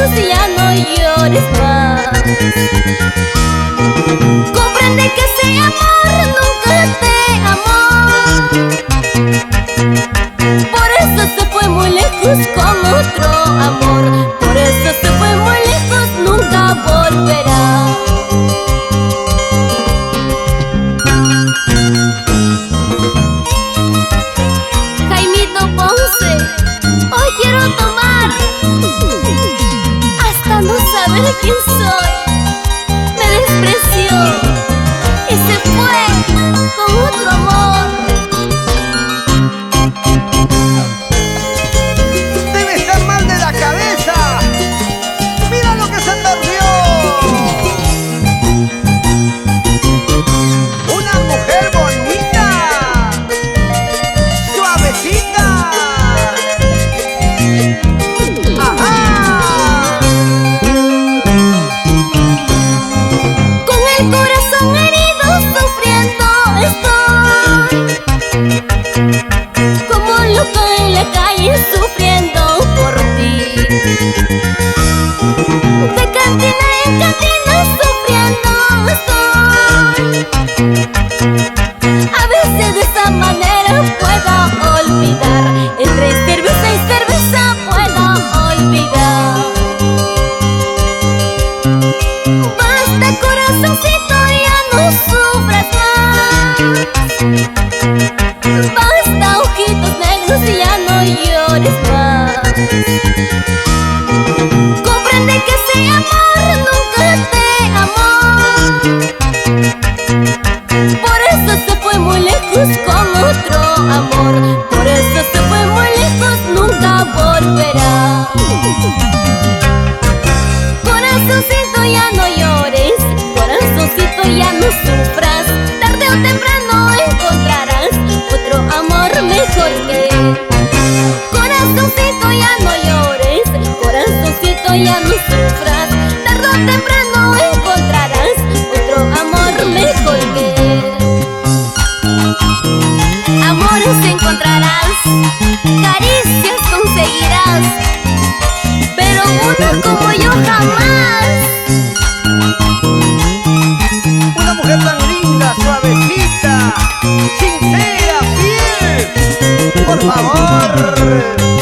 negros y ya no llores más. Comprende que ese amor nunca te amó. Por eso se fue muy lejos con otro amor. Por eso se fue muy lejos, nunca volverá. Jaimito Ponce, hoy quiero tomar hasta no saber quién soy. Me despreció y se fue con otro amor. Debe estar mal de la cabeza. Mira lo que se perdió. Una mujer bonita, suavecita. Ajá. Con el corazón herido, sufriendo estoy, como loco en la calle, sufriendo por ti. De cantina en cantina, sufriendo estoy. A veces de esa manera puedo olvidar. Entre cerveza y cerveza puedo olvidar. Basta, corazoncito, ya no sufras más. Basta, ojitos negros, y ya no llores más. Comprende que ese amor nunca te amó. Por eso se fue muy lejos con otro amor. Por eso se fue muy lejos, nunca volverá. Corazoncito, ya no llores. Corazoncito, ya no sufras. Tarde o temprano encontrarás otro amor mejor que él. Corazoncito, ya no llores. Corazoncito, ya no sufras. Tarde o temprano encontrarás otro amor mejor que él. Amores encontrarás, caricias conseguirás, pero uno como yo jamás. Una mujer tan linda, suavecita, sincera, fiel. Por favor.